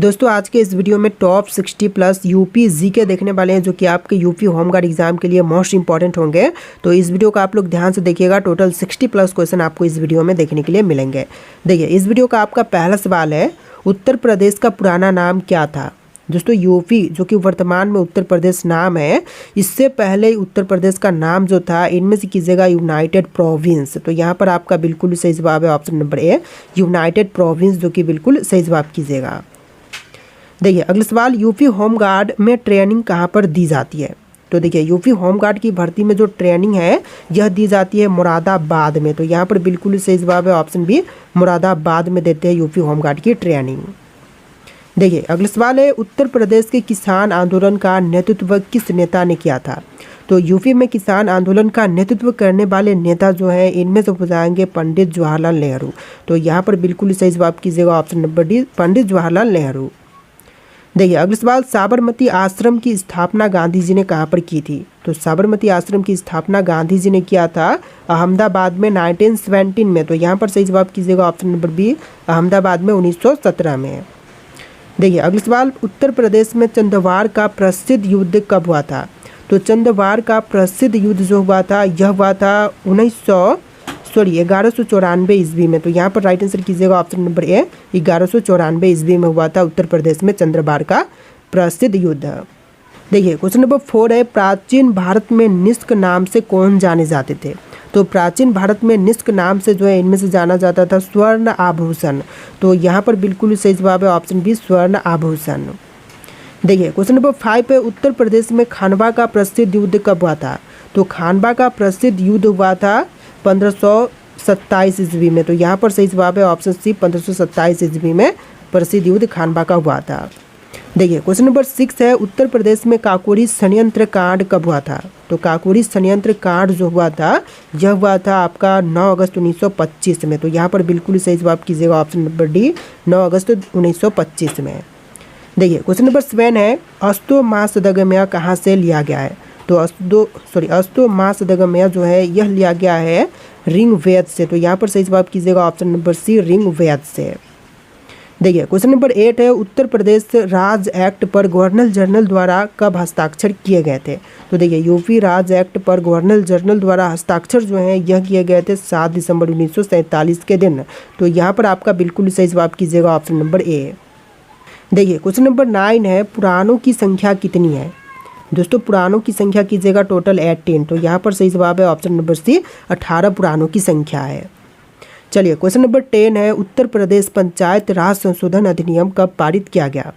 दोस्तों आज के इस वीडियो में टॉप 60 प्लस यूपी जीके देखने वाले हैं जो कि आपके यूपी होमगार्ड एग्जाम के लिए मोस्ट इंपॉर्टेंट होंगे। तो इस वीडियो को आप लोग ध्यान से देखिएगा। टोटल 60 प्लस क्वेश्चन आपको इस वीडियो में देखने के लिए मिलेंगे। देखिए इस वीडियो का आपका पहला सवाल है, उत्तर प्रदेश का पुराना नाम क्या था। दोस्तों यूपी जो कि वर्तमान में उत्तर प्रदेश नाम है, इससे पहले उत्तर प्रदेश का नाम जो था इनमें से कीजिएगा यूनाइटेड प्रोविंस। तो यहाँ पर आपका बिल्कुल सही जवाब है option number A, United province, जो कि बिल्कुल सही जवाब कीजिएगा। देखिए अगला सवाल, यूपी होमगार्ड में ट्रेनिंग कहाँ पर दी जाती है। तो देखिए यूपी होमगार्ड की भर्ती में जो ट्रेनिंग है यह दी जाती है मुरादाबाद में। तो यहाँ पर बिल्कुल सही जवाब है ऑप्शन बी, मुरादाबाद में देते हैं यूपी होमगार्ड की ट्रेनिंग। देखिए अगला सवाल है, उत्तर प्रदेश के किसान आंदोलन का नेतृत्व किस नेता ने किया था। तो यूपी में किसान आंदोलन का नेतृत्व करने वाले नेता जो है इनमें से हो जाएंगे पंडित जवाहरलाल नेहरू। तो यहाँ पर बिल्कुल सही जवाब कीजिएगा option number D, Pandit Jawaharlal Nehru. देखिए अगला सवाल, साबरमती आश्रम की स्थापना गांधी जी ने कहाँ पर की थी। तो साबरमती आश्रम की स्थापना गांधी जी ने किया था अहमदाबाद में 1917 में। तो यहाँ पर सही जवाब कीजिएगा ऑप्शन नंबर बी, अहमदाबाद में 1917 में। देखिए अगला सवाल, उत्तर प्रदेश में चंदवार का प्रसिद्ध युद्ध कब हुआ था। तो चंदवार का प्रसिद्ध युद्ध जो हुआ था यह हुआ था 1194 ईस्वी में। तो यहाँ पर राइट आंसर कीजिएगा ऑप्शन नंबर ए, 1194 ईस्वी में हुआ था उत्तर प्रदेश में चंद्रवार का प्रसिद्ध युद्ध। देखिए क्वेश्चन नंबर 4 है, प्राचीन भारत में निष्क नाम से कौन जाने जाते थे। तो प्राचीन भारत में निष्क नाम से जो है इनमें से जाना जाता था स्वर्ण आभूषण। तो यहाँ पर बिल्कुल सही जवाब है ऑप्शन बी, स्वर्ण आभूषण। देखिए क्वेश्चन नंबर 5 है, उत्तर प्रदेश में खानवा का प्रसिद्ध युद्ध कब हुआ था। तो खानवा का प्रसिद्ध युद्ध हुआ था 1527 ईस्वी में। तो यहाँ पर सही जवाब है ऑप्शन सी, 1527 ईस्वी में प्रसिद्ध युद्ध खानवा का हुआ था। देखिए क्वेश्चन नंबर 6 है, उत्तर प्रदेश में काकोरी षड्यंत्र कांड कब हुआ था। तो काकोरी षड्यंत्र कांड जो हुआ था यह हुआ था आपका 9 अगस्त 1925 में। तो यहाँ पर बिल्कुल सही जवाब कीजिएगा ऑप्शन नंबर डी, 9 अगस्त 1925 में। देखिए क्वेश्चन नंबर 7 है, अस्तो मासदगम्य कहाँ से लिया गया है। तो अस्तो मासदगम्य जो है यह लिया गया है ऋग वेद से। तो यहाँ पर सही जवाब कीजिएगा ऑप्शन नंबर सी, ऋग वेद से। देखिए क्वेश्चन नंबर 8 है, उत्तर प्रदेश राज एक्ट पर गवर्नर जनरल द्वारा कब हस्ताक्षर किए गए थे। तो देखिए यूपी राज एक्ट पर गवर्नर जनरल द्वारा हस्ताक्षर जो है यह किए गए थे 7 दिसंबर 1947 के दिन। तो यहाँ पर आपका बिल्कुल सही जवाब कीजिएगा ऑप्शन नंबर ए। देखिए क्वेश्चन नंबर 9 है, पुराणों की संख्या कितनी है। दोस्तों पुराणों की संख्या कीजिएगा टोटल 18। तो यहाँ पर सही जवाब है ऑप्शन नंबर सी, 18 पुराणों की संख्या है। चलिए क्वेश्चन नंबर 10 है, उत्तर प्रदेश पंचायत राज संशोधन अधिनियम कब पारित किया गया।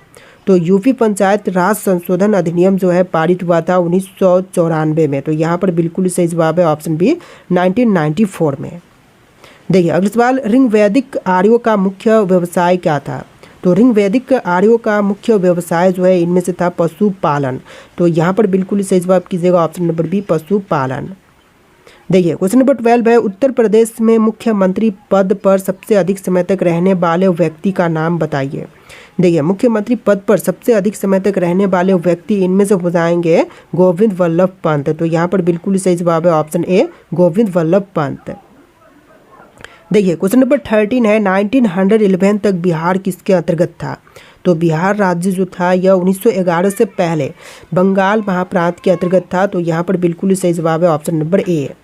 तो यूपी पंचायत राज संशोधन अधिनियम जो है पारित हुआ था 1994 में। तो यहाँ पर बिल्कुल सही जवाब है ऑप्शन बी, 1994 में। देखिए अगला सवाल, ऋग वैदिक आर्यों का मुख्य व्यवसाय क्या था। तो ऋग वैदिक आर्यों का मुख्य व्यवसाय जो है इनमें से था पशुपालन। तो यहाँ पर बिल्कुल सही जवाब कीजिएगा ऑप्शन नंबर बी, पशुपालन। देखिए क्वेश्चन नंबर 12 है, उत्तर प्रदेश में मुख्यमंत्री पद पर सबसे अधिक समय तक रहने वाले व्यक्ति का नाम बताइए। देखिए मुख्यमंत्री पद पर सबसे अधिक समय तक रहने वाले व्यक्ति इनमें से हो जाएंगे गोविंद वल्लभ पंत। तो यहाँ पर बिल्कुल सही जवाब है ऑप्शन ए, गोविंद वल्लभ पंत। देखिए क्वेश्चन नंबर 13 है, 1911 तक बिहार किसके अंतर्गत था। तो बिहार राज्य जो था यह 1911 से पहले बंगाल महाप्रांत के अंतर्गत था। तो यहाँ पर बिल्कुल सही जवाब है ऑप्शन नंबर ए।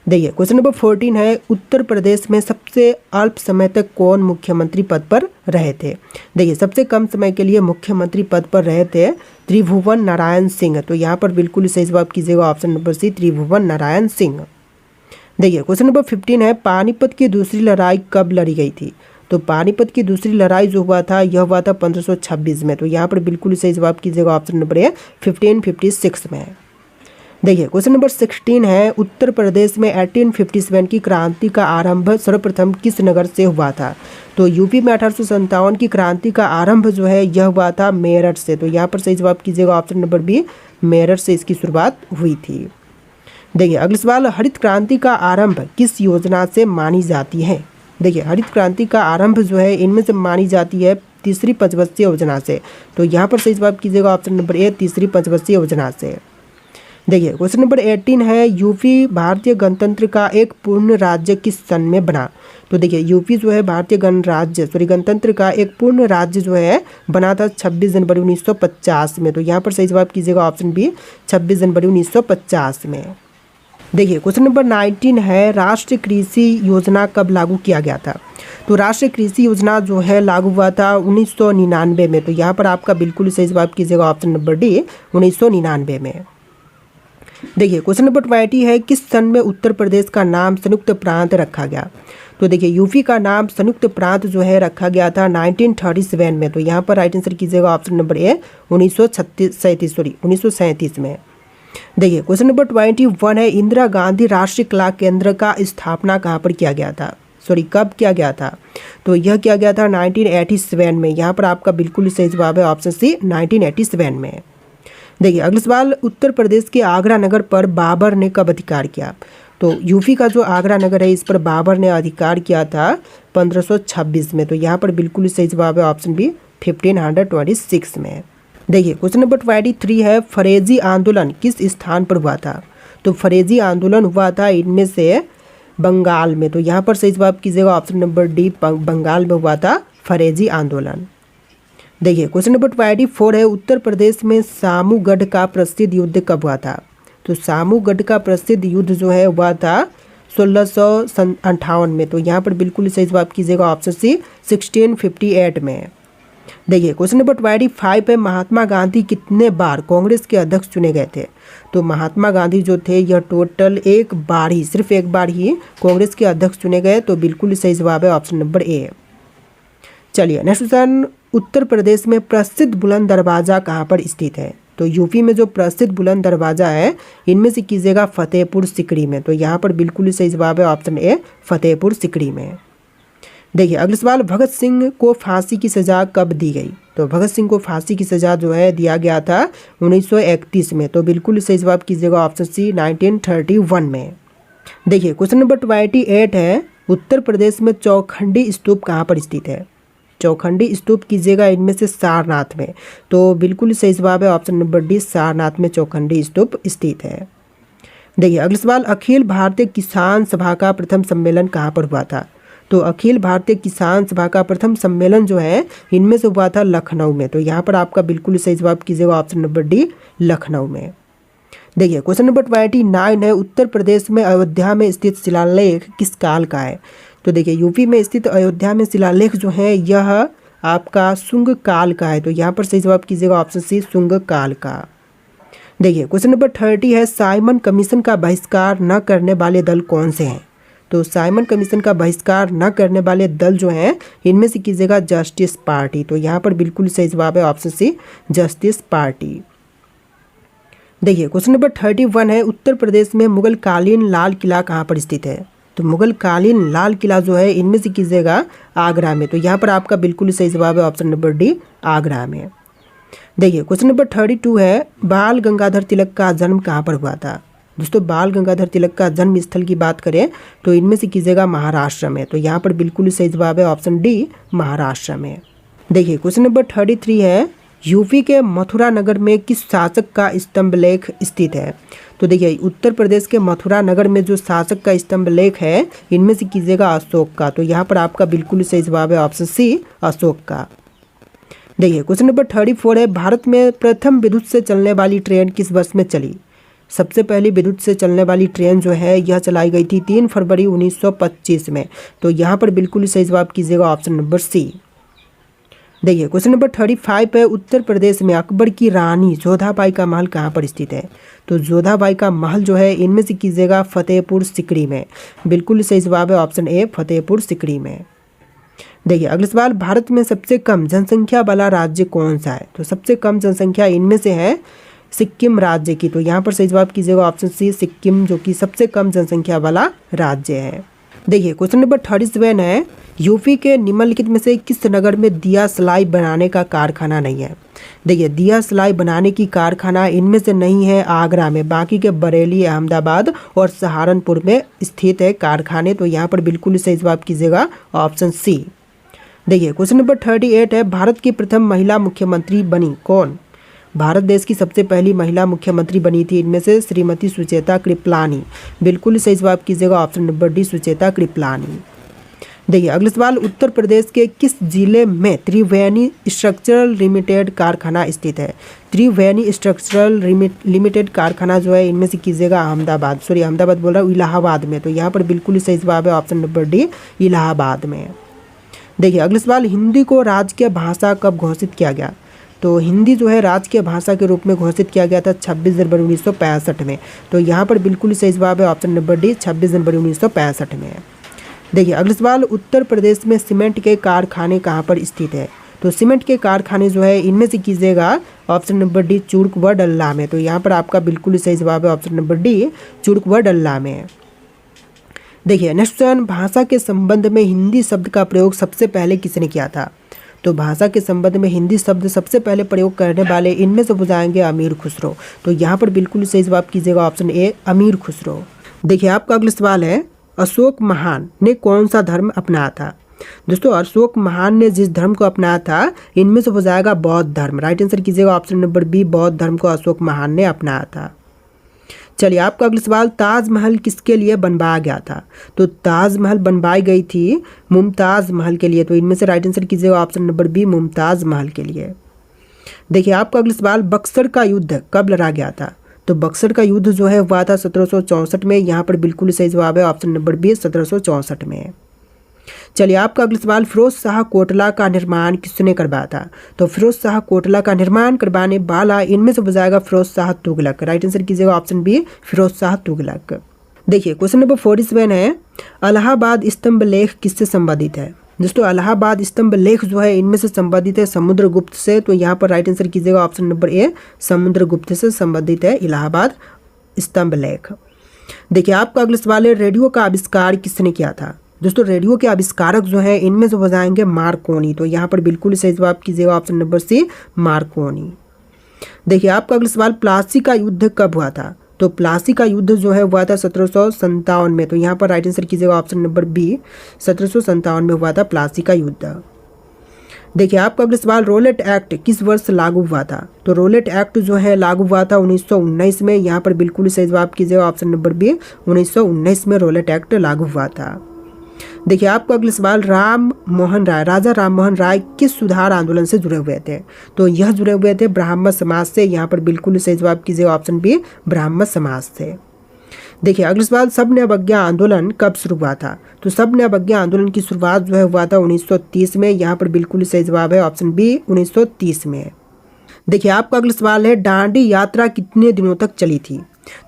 देखिए क्वेश्चन नंबर 14 है, उत्तर प्रदेश में सबसे अल्प समय तक कौन मुख्यमंत्री पद पर रहे थे। देखिए सबसे कम समय के लिए मुख्यमंत्री पद पर रहे थे त्रिभुवन नारायण सिंह। तो यहाँ पर बिल्कुल सही जवाब कीजिएगा ऑप्शन नंबर सी, त्रिभुवन नारायण सिंह। देखिए क्वेश्चन नंबर 15 है, पानीपत की दूसरी लड़ाई कब लड़ी गई थी। तो पानीपत की दूसरी लड़ाई जो हुआ था यह हुआ था 1526 में। तो यहाँ पर बिल्कुल सही जवाब कीजिएगा ऑप्शन नंबर ए, 1556 में। देखिए क्वेश्चन नंबर 16 है, उत्तर प्रदेश में 1857 की क्रांति का आरंभ सर्वप्रथम किस नगर से हुआ था। तो यूपी में 1857 की क्रांति का आरंभ जो है यह हुआ था मेरठ से। तो यहाँ पर सही जवाब कीजिएगा ऑप्शन नंबर बी, मेरठ से इसकी शुरुआत हुई थी। देखिए अगला सवाल, हरित क्रांति का आरंभ किस योजना से मानी जाती है। देखिए हरित क्रांति का आरंभ जो है इनमें से मानी जाती है तीसरी पंचवर्षीय योजना से। तो यहाँ पर सही जवाब कीजिएगा ऑप्शन नंबर ए, तीसरी पंचवर्षीय योजना से। देखिए क्वेश्चन नंबर 18 है, यूपी भारतीय गणतंत्र का एक पूर्ण राज्य किस सन में बना। तो देखिए यूपी जो है भारतीय गणतंत्र का एक पूर्ण राज्य जो है बना था 26 जनवरी 1950 में। तो यहाँ पर सही जवाब कीजिएगा ऑप्शन बी 26 जनवरी 1950 में। देखिए क्वेश्चन नंबर 19 है, राष्ट्रीय कृषि योजना कब लागू किया गया था। तो राष्ट्रीय कृषि योजना जो है लागू हुआ था 1999 में। तो यहाँ पर आपका बिल्कुल सही जवाब कीजिएगा ऑप्शन नंबर डी 1999 में। देखिए क्वेश्चन नंबर 20 है, किस सन में उत्तर प्रदेश का नाम संयुक्त प्रांत रखा गया। तो देखिए यूपी का नाम संयुक्त प्रांत जो है रखा गया था 1937 में। तो यहाँ पर राइट आंसर कीजिएगा ऑप्शन नंबर ए 1937 में। देखिए क्वेश्चन नंबर 21 है, इंदिरा गांधी राष्ट्रीय कला केंद्र का स्थापना कहाँ पर किया गया था, कब किया गया था। तो यह किया गया था 1987 में। यहाँ पर आपका बिल्कुल सही जवाब है ऑप्शन सी 1987 में। देखिए अगला सवाल, उत्तर प्रदेश के आगरा नगर पर बाबर ने कब अधिकार किया। तो यूपी का जो आगरा नगर है इस पर बाबर ने अधिकार किया था 1526 में। तो यहाँ पर बिल्कुल सही जवाब है ऑप्शन बी 1526 में। देखिए क्वेश्चन नंबर 23 है, फरेजी आंदोलन किस स्थान पर हुआ था। तो फरेजी आंदोलन हुआ था इनमें से बंगाल में। तो यहाँ पर सही जवाब कीजिएगा ऑप्शन नंबर डी बंगाल में हुआ था फरेजी आंदोलन। देखिए क्वेश्चन नंबर 24 है, उत्तर प्रदेश में सामूगढ़ का प्रसिद्ध युद्ध कब हुआ था। तो सामूगढ़ का प्रसिद्ध युद्ध जो है हुआ था 1658 में। तो यहाँ पर बिल्कुल सही जवाब कीजिएगा ऑप्शन सी 1658 में। देखिए क्वेश्चन नंबर 25 है, महात्मा गांधी कितने बार कांग्रेस के अध्यक्ष चुने गए थे। तो महात्मा गांधी जो थे यह टोटल सिर्फ एक बार ही कांग्रेस के अध्यक्ष चुने गए। तो बिल्कुल सही जवाब है ऑप्शन नंबर ए। चलिए नेक्स्ट क्वेश्चन, उत्तर प्रदेश में प्रसिद्ध बुलंद दरवाज़ा कहाँ पर स्थित है। तो यूपी में जो प्रसिद्ध बुलंद दरवाज़ा है इनमें से कीजिएगा फतेहपुर सिकरी में। तो यहाँ पर बिल्कुल सही जवाब है ऑप्शन ए फतेहपुर सिकरी में। देखिए अगला सवाल, भगत सिंह को फांसी की सज़ा कब दी गई। तो भगत सिंह को फांसी की सज़ा जो है दिया गया था 1931 में। तो बिल्कुल सही जवाब कीजिएगा ऑप्शन सी 1931 में। देखिए क्वेश्चन नंबर 28 है, उत्तर प्रदेश में चौखंडी स्तूप कहाँ पर स्थित है। चौखंडी स्तूप कीजिएगा इनमें से सारनाथ में। तो बिल्कुल सही जवाब है ऑप्शन नंबर डी सारनाथ में चौखंडी स्तूप स्थित है। देखिए अगला सवाल, अखिल भारतीय किसान सभा का प्रथम सम्मेलन कहाँ पर हुआ था। तो अखिल भारतीय किसान सभा का प्रथम सम्मेलन जो है इनमें से हुआ था लखनऊ में। तो यहाँ पर आपका बिल्कुल सही जवाब कीजिएगा ऑप्शन नंबर डी लखनऊ में। देखिए क्वेश्चन नंबर 29 है, उत्तर प्रदेश में अयोध्या में स्थित शिलालेख किस काल का है। तो देखिए यूपी में स्थित अयोध्या में शिलालेख जो है यह आपका शुंग काल का है। तो यहाँ पर सही जवाब कीजिएगा ऑप्शन सी शुंग काल का। देखिए क्वेश्चन नंबर 30 है, साइमन कमीशन का बहिष्कार न करने वाले दल कौन से हैं। तो साइमन कमीशन का बहिष्कार न करने वाले दल जो हैं इनमें से कीजिएगा जस्टिस पार्टी। तो यहाँ पर बिल्कुल सही जवाब है ऑप्शन सी जस्टिस पार्टी। देखिए क्वेश्चन नंबर 31 है, उत्तर प्रदेश में मुगल कालीन लाल किला कहाँ पर स्थित है। तो मुगल कालीन लाल किला जो है इनमें से कीजिएगा आगरा में। तो यहाँ पर आपका बिल्कुल सही जवाब है ऑप्शन नंबर डी आगरा में। देखिए क्वेश्चन नंबर 32 है, बाल गंगाधर तिलक का जन्म कहाँ पर हुआ था। दोस्तों बाल गंगाधर तिलक का जन्म स्थल की बात करें तो इनमें से कीजिएगा महाराष्ट्र में। तो यहाँ पर बिल्कुल सही जवाब है ऑप्शन डी महाराष्ट्र में। देखिए क्वेश्चन नंबर 33 है, यूपी के मथुरा नगर में किस शासक का स्तंभ लेख स्थित है। तो देखिए उत्तर प्रदेश के मथुरा नगर में जो शासक का स्तंभ लेख है इनमें से कीजिएगा अशोक का। तो यहाँ पर आपका बिल्कुल सही जवाब है ऑप्शन सी अशोक का। देखिए क्वेश्चन नंबर 34 है, भारत में प्रथम विद्युत से चलने वाली ट्रेन किस वर्ष में चली। सबसे पहली विद्युत से चलने वाली ट्रेन जो है यह चलाई गई थी 3 फरवरी 1925 में। तो यहाँ पर बिल्कुल सही जवाब कीजिएगा ऑप्शन नंबर सी। देखिए क्वेश्चन नंबर 35 है, उत्तर प्रदेश में अकबर की रानी जोधाबाई का महल कहाँ पर स्थित है। तो जोधाबाई का महल जो है इनमें से कीजिएगा फतेहपुर सिकरी में। बिल्कुल सही जवाब है ऑप्शन ए फतेहपुर सिकरी में। देखिए अगला सवाल, भारत में सबसे कम जनसंख्या वाला राज्य कौन सा है। तो सबसे कम जनसंख्या इनमें से है सिक्किम राज्य की। तो यहाँ पर सही जवाब कीजिएगा ऑप्शन सी सिक्किम, जो कि सबसे कम जनसंख्या वाला राज्य है। देखिए क्वेश्चन नंबर 37 है, यूपी के निम्नलिखित में से किस नगर में दिया सलाई बनाने का कारखाना नहीं है। देखिए दिया सलाई बनाने की कारखाना इनमें से नहीं है आगरा में, बाकी के बरेली, अहमदाबाद और सहारनपुर में स्थित है कारखाने। तो यहाँ पर बिल्कुल सही जवाब कीजिएगा ऑप्शन सी। देखिए क्वेश्चन नंबर 38 है, भारत की प्रथम महिला मुख्यमंत्री बनी कौन। भारत देश की सबसे पहली महिला मुख्यमंत्री बनी थी, इनमें से श्रीमती सुचेता कृपलानी। बिल्कुल सही जवाब कीजिएगा option number D, Sucheta Kripalani. देखिए अगला सवाल, उत्तर प्रदेश के किस जिले में त्रिवेणी स्ट्रक्चरल लिमिटेड कारखाना स्थित है? त्रिवेणी स्ट्रक्चरल लिमिटेड कारखाना जो है इनमें से कीजिएगा अहमदाबाद बोल रहा हूँ, इलाहाबाद में। तो यहाँ पर बिल्कुल सही जवाब है ऑप्शन नंबर डी, इलाहाबाद में। देखिए अगला सवाल, हिंदी को राजकीय भाषा कब घोषित किया गया? तो हिंदी जो है राजकीय भाषा के रूप में घोषित किया गया था 26 जनवरी 1965 में। तो यहाँ पर बिल्कुल सही जवाब है ऑप्शन नंबर डी, 26 जनवरी 1965 में। देखिए अगला सवाल, उत्तर प्रदेश में सीमेंट के कारखाने कहाँ पर स्थित है? तो सीमेंट के कारखाने जो है इनमें से कीजिएगा ऑप्शन नंबर डी, चुर्क व डल्ला में। तो यहाँ पर आपका बिल्कुल सही जवाब है ऑप्शन नंबर डी, चुर्क व डल्ला में। देखिए नेक्स्ट क्वेश्चन, भाषा के संबंध में हिंदी शब्द का प्रयोग सबसे पहले किसने किया था? तो भाषा के संबंध में हिंदी शब्द सबसे पहले प्रयोग करने वाले इनमें से हो जाएंगे अमीर खुसरो। तो यहाँ पर बिल्कुल सही जवाब कीजिएगा ऑप्शन ए, अमीर खुसरो। देखिए आपका अगला सवाल है, अशोक महान ने कौन सा धर्म अपनाया था? दोस्तों अशोक महान ने जिस धर्म को अपनाया था इनमें से हो जाएगा बौद्ध धर्म। राइट आंसर कीजिएगा ऑप्शन नंबर बी, बौद्ध धर्म को अशोक महान ने अपनाया था। चलिए आपका अगला सवाल, ताजमहल किसके लिए बनवाया गया था? तो ताजमहल बनवाई गई थी मुमताज़ महल के लिए। तो इनमें से राइट आंसर कीजिएगा ऑप्शन नंबर बी, मुमताज़ महल के लिए। देखिए आपका अगला सवाल, बक्सर का युद्ध कब लड़ा गया था? तो बक्सर का युद्ध जो है हुआ था 1764 में। यहाँ पर बिल्कुल सही जवाब है ऑप्शन नंबर बी, 1764 में। चलिए आपका अगला सवाल, फिरोज शाह कोटला का निर्माण किसने करवाया था? तो फिरोज शाह कोटला का निर्माण करवाने वाला इनमें से हो जाएगा फिरोज शाह तुगलक। राइट आंसर कीजिएगा ऑप्शन बी, फिरोज शाह तुगलक। देखिए क्वेश्चन नंबर 47 है, इलाहाबाद स्तंभ लेख किससे संबंधित है? दोस्तों इलाहाबाद स्तंभ लेख जो है इनमें से संबंधित है समुद्रगुप्त से। तो यहाँ पर राइट आंसर कीजिएगा ऑप्शन नंबर ए, समुद्रगुप्त से संबंधित है इलाहाबाद स्तंभ लेख। देखिए आपका अगला सवाल है, रेडियो का आविष्कार किसने किया था? दोस्तों रेडियो के आविष्कारक जो है इनमें से हो जाएंगे मार्कोनी। तो यहाँ पर बिल्कुल सही जवाब कीजिएगा ऑप्शन नंबर सी, मार्कोनी। देखिए आपका अगला सवाल, प्लासी का युद्ध कब हुआ था? तो प्लासी का युद्ध जो है हुआ था 1757 में। तो यहाँ पर राइट आंसर कीजिएगा ऑप्शन नंबर बी, 1757 में हुआ था प्लासी का युद्ध। देखिए आपका अगला सवाल, रोलेट एक्ट किस वर्ष लागू हुआ था? तो रोलेट एक्ट जो है लागू हुआ था 1919 में। यहाँ पर बिल्कुल सही जवाब कीजिएगा ऑप्शन नंबर बी, 1919 में रोलेट एक्ट लागू हुआ था। देखिए आपका अगला सवाल, राजा राम मोहन राय किस सुधार आंदोलन से जुड़े हुए थे? तो यह जुड़े हुए थे ब्राह्मण समाज से। यहाँ पर बिल्कुल सही जवाब कीजिएगा ऑप्शन बी, ब्राह्मण समाज से। देखिए अगला सवाल, सबने अवज्ञा आंदोलन कब शुरू हुआ था? तो सबने अवज्ञा आंदोलन की शुरुआत जो है हुआ था 1930 में। यहाँ पर बिल्कुल सही जवाब है ऑप्शन बी, 1930 में। देखिए आपका अगला सवाल है, दांडी यात्रा कितने दिनों तक चली थी?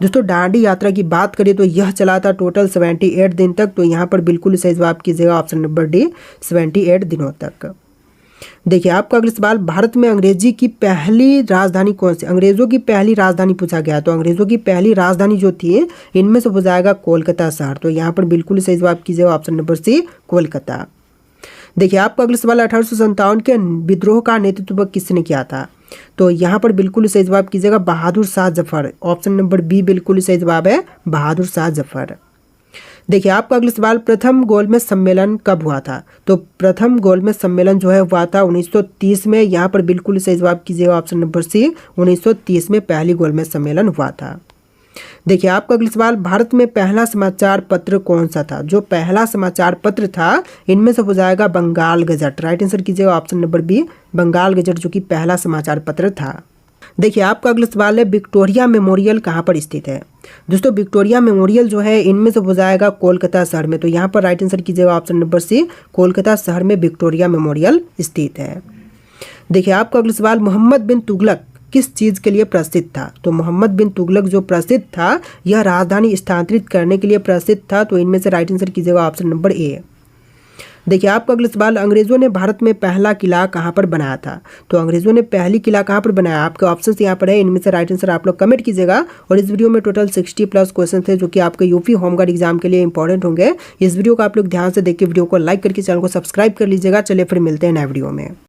दोस्तों दांडी यात्रा की बात करें तो यह चला था टोटल 78 दिन तक। तो यहाँ पर बिल्कुल सही जवाब कीजिएगा ऑप्शन नंबर डी, 78 दिनों तक। देखिए आपका अगला सवाल, भारत में अंग्रेजी की पहली राजधानी कौन सी? अंग्रेजों की पहली राजधानी पूछा गया। तो अंग्रेजों की पहली राजधानी जो थी इनमें से हो जाएगा कोलकाता शहर। तो यहाँ पर बिल्कुल सही जवाब कीजिएगा ऑप्शन नंबर सी, कोलकाता। देखिए आपका अगला सवाल, 1857 के विद्रोह का नेतृत्व किसने किया था? तो यहाँ पर बिल्कुल सही जवाब कीजिएगा Bahadur Shah Zafar. Option number B बिल्कुल सही जवाब है, बहादुर शाह जफर। देखिए आपका अगला सवाल, प्रथम गोलमेज सम्मेलन कब हुआ था? तो प्रथम गोलमेज सम्मेलन जो है हुआ था 1930 में। यहाँ पर बिल्कुल सही जवाब कीजिएगा ऑप्शन नंबर सी, 1930 में पहली गोलमेज सम्मेलन हुआ था। देखिए आपका अगला सवाल, भारत में पहला समाचार पत्र कौन सा था? जो पहला समाचार पत्र था इनमें से हो जाएगा बंगाल गजट। राइट आंसर कीजिएगा option number B, Bengal gazette जो कि पहला समाचार पत्र था। देखिए आपका अगला सवाल है, विक्टोरिया मेमोरियल कहाँ पर स्थित है? दोस्तों विक्टोरिया मेमोरियल जो है इनमें से हो जाएगा कोलकाता शहर में। तो यहाँ पर राइट आंसर कीजिएगा ऑप्शन नंबर सी, कोलकाता शहर में विक्टोरिया मेमोरियल स्थित है। देखिए आपका अगला सवाल, मोहम्मद बिन तुगलक किस चीज़ के लिए प्रसिद्ध था? तो मोहम्मद बिन तुगलक जो प्रसिद्ध था यह राजधानी स्थानांतरित करने के लिए प्रसिद्ध था। तो इनमें से राइट आंसर कीजिएगा ऑप्शन नंबर ए। देखिए आपका अगला सवाल, अंग्रेजों ने भारत में पहला किला कहाँ पर बनाया था? तो अंग्रेजों ने पहली किला कहाँ पर बनाया? आपके ऑप्शन यहाँ पर है, इनमें से राइट आंसर आप लोग कमेंट कीजिएगा। और इस वीडियो में टोटल 60+ क्वेश्चन थे जो कि आपके यूपी होमगार्ड एग्जाम के लिए इंपॉर्टेंट होंगे। इस वीडियो को आप लोग ध्यान से देखिए, वीडियो को लाइक करके चैनल को सब्सक्राइब कर लीजिएगा। चलिए फिर मिलते हैं नए वीडियो में।